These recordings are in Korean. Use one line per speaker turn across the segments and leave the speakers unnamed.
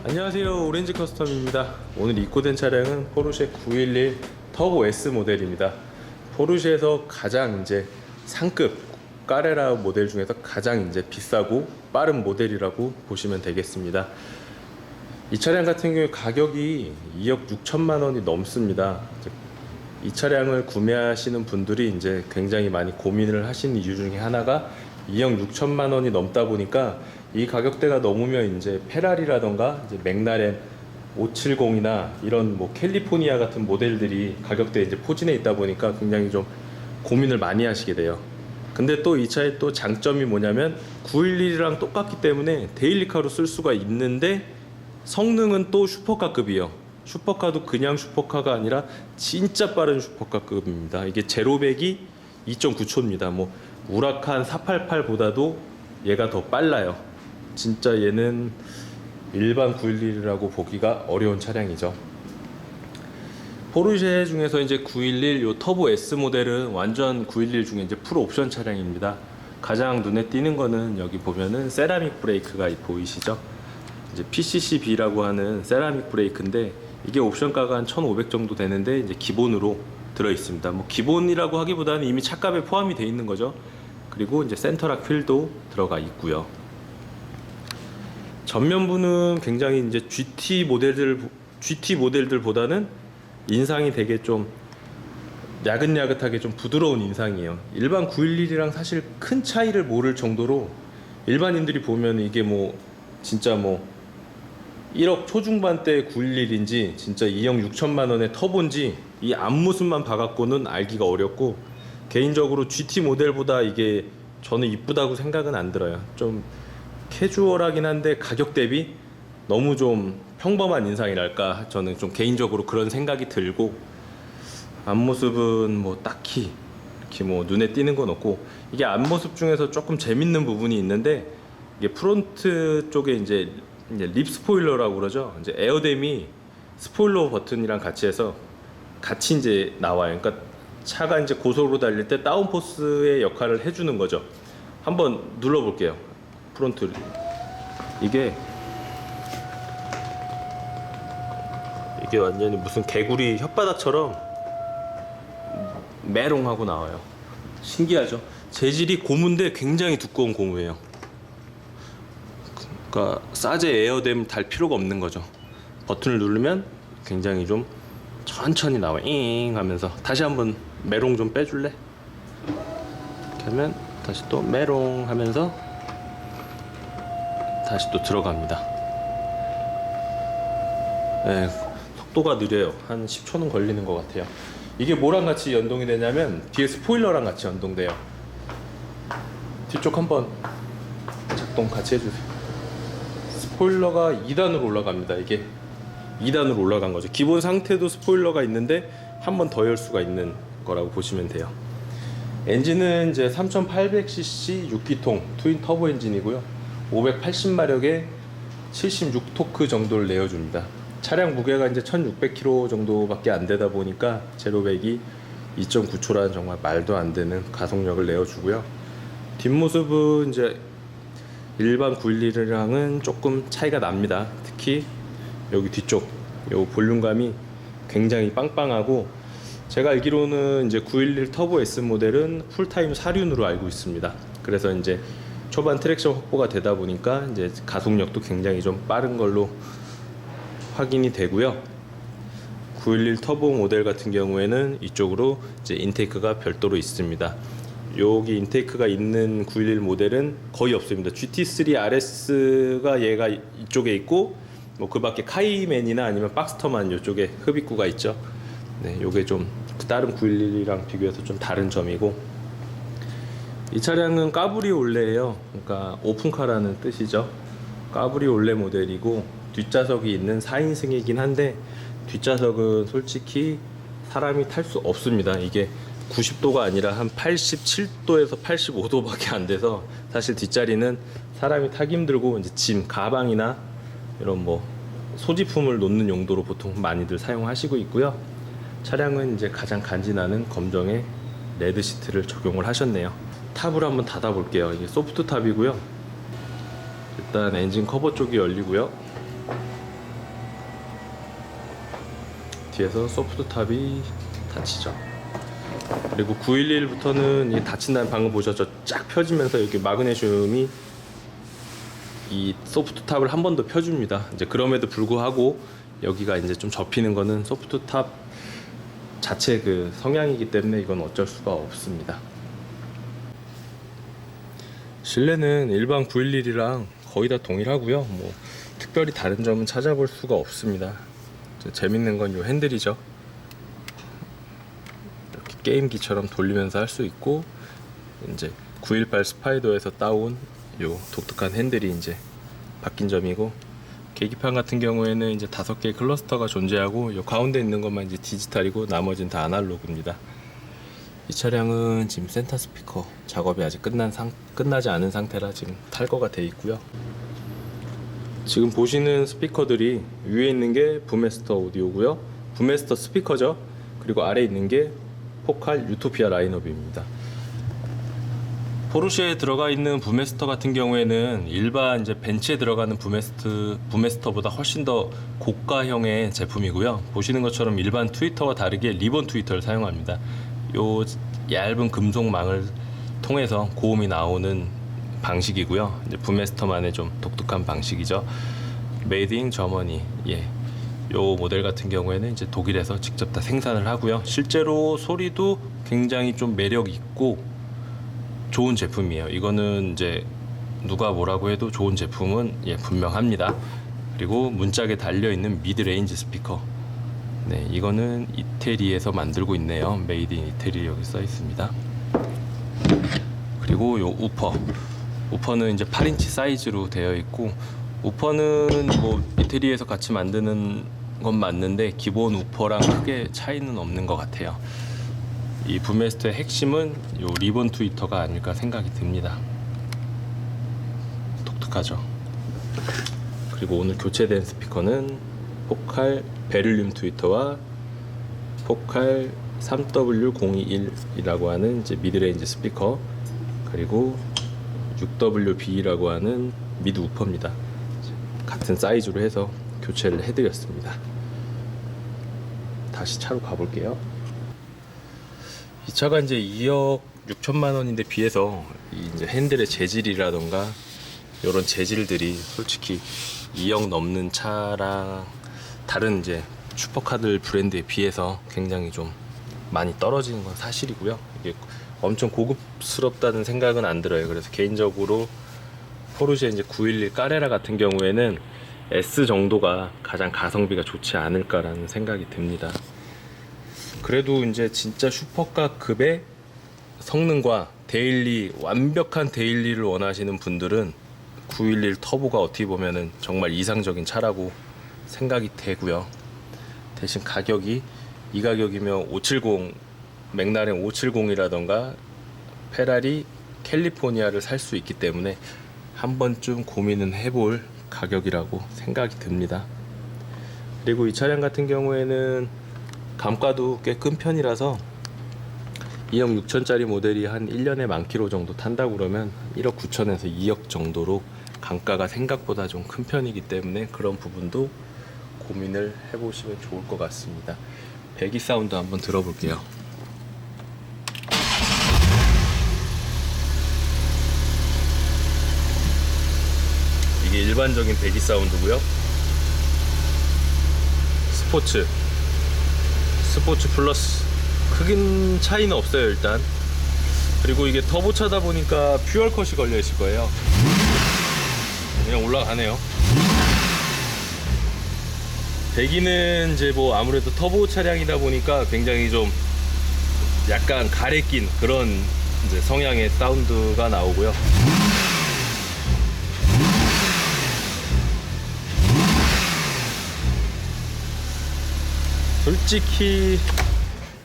안녕하세요, 오렌지 커스텀입니다. 오늘 입고된 차량은 포르쉐 911 터보 S 모델입니다. 포르쉐에서 가장 이제 상급 까레라 모델 중에서 가장 이제 비싸고 빠른 모델이라고 보시면 되겠습니다. 이 차량 같은 경우 가격이 2억 6천만 원이 넘습니다. 이 차량을 구매하시는 분들이 이제 굉장히 많이 고민을 하시는 이유 중에 하나가 2억 6천만 원이 넘다 보니까 이 가격대가 넘으면 이제 페라리라던가 이제 맥라렌 570이나 이런 뭐 캘리포니아 같은 모델들이 가격대에 이제 포진해 있다 보니까 굉장히 좀 고민을 많이 하시게 돼요. 근데 또 이 차의 또 장점이 뭐냐면 911이랑 똑같기 때문에 데일리카로 쓸 수가 있는데 성능은 또 슈퍼카급이에요. 슈퍼카도 그냥 슈퍼카가 아니라 진짜 빠른 슈퍼카급입니다. 이게 제로백이 2.9초입니다. 뭐 우라칸 488보다도 얘가 더 빨라요. 진짜 얘는 일반 911이라고 보기가 어려운 차량이죠. 포르쉐 중에서 이제 911 요 터보 S 모델은 완전 911 중에 이제 풀 옵션 차량입니다. 가장 눈에 띄는 거는 여기 보면은 세라믹 브레이크가 보이시죠? 이제 PCCB라고 하는 세라믹 브레이크인데 이게 옵션가가 한 1,500 정도 되는데 이제 기본으로 들어 있습니다. 뭐 기본이라고 하기보다는 이미 차값에 포함이 되어 있는 거죠. 그리고 이제 센터락 휠도 들어가 있고요. 전면부는 굉장히 이제 GT 모델들보다는 인상이 되게 좀 야긋야긋하게 좀 부드러운 인상이에요. 일반 911이랑 사실 큰 차이를 모를 정도로 일반인들이 보면 이게 뭐 진짜 뭐 1억 초중반대 911인지 진짜 2억 6천만 원의 터보인지 이 앞모습만 봐갖고는 알기가 어렵고, 개인적으로 GT 모델보다 이게 저는 이쁘다고 생각은 안 들어요. 좀 캐주얼하긴 한데 가격 대비 너무 좀 평범한 인상이랄까, 저는 좀 개인적으로 그런 생각이 들고, 앞모습은 뭐 딱히 이렇게 뭐 눈에 띄는 건 없고, 이게 앞모습 중에서 조금 재밌는 부분이 있는데 이게 프론트 쪽에 이제 립 스포일러라고 그러죠. 이제 에어댐이 스포일러 버튼이랑 같이 해서 같이 이제 나와요. 그러니까 차가 이제 고속으로 달릴 때 다운포스의 역할을 해주는 거죠. 한번 눌러볼게요. 프론트. 이게 완전히 무슨 개구리 혓바닥처럼 메롱하고 나와요. 신기하죠? 재질이 고무인데 굉장히 두꺼운 고무예요. 그러니까 사제 에어댐 달 필요가 없는 거죠. 버튼을 누르면 굉장히 좀 천천히 나와요. 잉 하면서. 다시 한번 메롱 좀 빼줄래? 이렇게 하면 다시 또 메롱 하면서 다시 또 들어갑니다. 네, 속도가 느려요. 한 10초는 걸리는 것 같아요. 이게 뭐랑 같이 연동이 되냐면 뒤에 스포일러랑 같이 연동돼요. 뒤쪽 한번 작동 같이 해주세요. 스포일러가 2단으로 올라갑니다. 이게 2단으로 올라간 거죠. 기본 상태도 스포일러가 있는데 한 번 더 열 수가 있는 거라고 보시면 돼요. 엔진은 이제 3800cc 6기통 트윈 터보 엔진이고요. 580마력에 76토크 정도를 내어줍니다. 차량 무게가 이제 1600kg 정도밖에 안 되다 보니까 제로백이 2.9초라는 정말 말도 안 되는 가속력을 내어주고요. 뒷모습은 이제 일반 911이랑은 조금 차이가 납니다. 특히 여기 뒤쪽 요 볼륨감이 굉장히 빵빵하고, 제가 알기로는 이제 911 터보 S 모델은 풀타임 사륜으로 알고 있습니다. 그래서 이제 초반 트랙션 확보가 되다 보니까 이제 가속력도 굉장히 좀 빠른 걸로 확인이 되고요. 911 터보 모델 같은 경우에는 이쪽으로 이제 인테이크가 별도로 있습니다. 여기 인테이크가 있는 911 모델은 거의 없습니다. GT3 RS가 얘가 이쪽에 있고, 뭐 그 밖에 카이맨이나 아니면 박스터만 이쪽에 흡입구가 있죠. 네, 요게 좀 다른 911이랑 비교해서 좀 다른 점이고, 이 차량은 까브리올레예요. 그러니까 오픈카라는 뜻이죠. 까브리올레 모델이고 뒷좌석이 있는 4인승이긴 한데 뒷좌석은 솔직히 사람이 탈 수 없습니다. 이게 90도가 아니라 한 87도에서 85도밖에 안 돼서 사실 뒷자리는 사람이 타기 힘들고, 이제 짐, 가방이나 이런 뭐 소지품을 놓는 용도로 보통 많이들 사용하시고 있고요. 차량은 이제 가장 간지나는 검정의 레드 시트를 적용을 하셨네요. 탑을 한번 닫아 볼게요. 이게 소프트 탑이고요. 일단 엔진 커버 쪽이 열리고요. 뒤에서 소프트 탑이 닫히죠. 그리고 911부터는 이 닫힌 다음에 방금 보셨죠? 쫙 펴지면서 여기 마그네슘이 이 소프트 탑을 한 번 더 펴줍니다. 이제 그럼에도 불구하고 여기가 이제 좀 접히는 거는 소프트 탑 자체 그 성향이기 때문에 이건 어쩔 수가 없습니다. 실내는 일반 911이랑 거의 다 동일하고요. 뭐 특별히 다른 점은 찾아볼 수가 없습니다. 재밌는 건 이 핸들이죠. 이렇게 게임기처럼 돌리면서 할 수 있고, 이제 918 스파이더에서 따온 요 독특한 핸들이 이제 바뀐 점이고, 계기판 같은 경우에는 이제 5개의 클러스터가 존재하고, 요 가운데 있는 것만 이제 디지털이고 나머지는 다 아날로그입니다. 이 차량은 지금 센터 스피커 작업이 아직 끝나지 않은 상태라 지금 탈거가 돼 있고요. 지금 보시는 스피커들이 위에 있는 게 부메스터 오디오고요, 부메스터 스피커죠. 그리고 아래에 있는 게 포칼 유토피아 라인업입니다. 포르쉐에 들어가 있는 부메스터 같은 경우에는 일반 이제 벤츠에 들어가는 부메스터보다 훨씬 더 고가형의 제품이고요. 보시는 것처럼 일반 트위터와 다르게 리본 트위터를 사용합니다. 요 얇은 금속망을 통해서 고음이 나오는 방식이고요. 이제 부메스터만의 좀 독특한 방식이죠. 메이드 인 저머니. 예. 요 모델 같은 경우에는 이제 독일에서 직접 다 생산을 하고요. 실제로 소리도 굉장히 좀 매력 있고 좋은 제품이에요. 이거는 이제 누가 뭐라고 해도 좋은 제품은 예, 분명합니다. 그리고 문짝에 달려 있는 미드레인지 스피커. 네, 이거는 이태리에서 만들고 있네요. 메이드 인 이태리 여기 써 있습니다. 그리고 요 우퍼는 이제 8인치 사이즈로 되어 있고, 우퍼는 뭐 이태리에서 같이 만드는 건 맞는데 기본 우퍼랑 크게 차이는 없는 것 같아요. 이 부메스터의 핵심은 요 리본 트위터가 아닐까 생각이 듭니다. 독특하죠. 그리고 오늘 교체된 스피커는 포칼 베를륨 트위터와 포칼 3W021이라고 하는 이제 미드레인지 스피커, 그리고 6WB라고 하는 미드 우퍼입니다. 같은 사이즈로 해서 교체를 해드렸습니다. 다시 차로 가볼게요. 이 차가 이제 2억 6천만 원인데 비해서 이제 핸들의 재질이라던가 이런 재질들이 솔직히 2억 넘는 차랑 다른 이제 슈퍼카들 브랜드에 비해서 굉장히 좀 많이 떨어지는 건 사실이고요. 이게 엄청 고급스럽다는 생각은 안 들어요. 그래서 개인적으로 포르쉐 이제 911 까레라 같은 경우에는 S 정도가 가장 가성비가 좋지 않을까라는 생각이 듭니다. 그래도 이제 진짜 슈퍼카급의 성능과 완벽한 데일리를 원하시는 분들은 911 터보가 어떻게 보면은 정말 이상적인 차라고 생각이 되고요. 대신 이 가격이면 570 맥라렌 570이라던가 페라리 캘리포니아를 살 수 있기 때문에 한 번쯤 고민은 해볼 가격이라고 생각이 듭니다. 그리고 이 차량 같은 경우에는 감가도 꽤 큰 편이라서 2억 6천짜리 모델이 한 1년에 10,000km 정도 탄다고 그러면 1억 9천에서 2억 정도로 감가가 생각보다 좀 큰 편이기 때문에 그런 부분도 고민을 해보시면 좋을 것 같습니다. 배기 사운드 한번 들어볼게요. 이게 일반적인 배기 사운드고요. 스포츠 플러스 크긴 차이는 없어요 일단. 그리고 이게 터보차다 보니까 퓨얼 컷이 걸려 있을 거예요. 그냥 올라가네요. 배기는 이제 뭐 아무래도 터보 차량이다 보니까 굉장히 좀 약간 가래 낀 그런 이제 성향의 사운드가 나오고요. 솔직히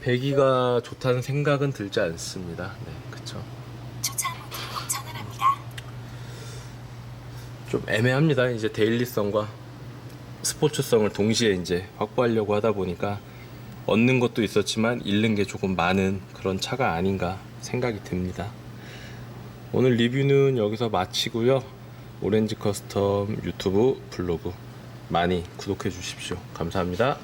배기가 좋다는 생각은 들지 않습니다. 네, 그쵸. 좀 애매합니다. 이제 데일리성과 스포츠성을 동시에 이제 확보하려고 하다 보니까 얻는 것도 있었지만 잃는 게 조금 많은 그런 차가 아닌가 생각이 듭니다. 오늘 리뷰는 여기서 마치고요. 오렌지 커스텀 유튜브 블로그 많이 구독해 주십시오. 감사합니다.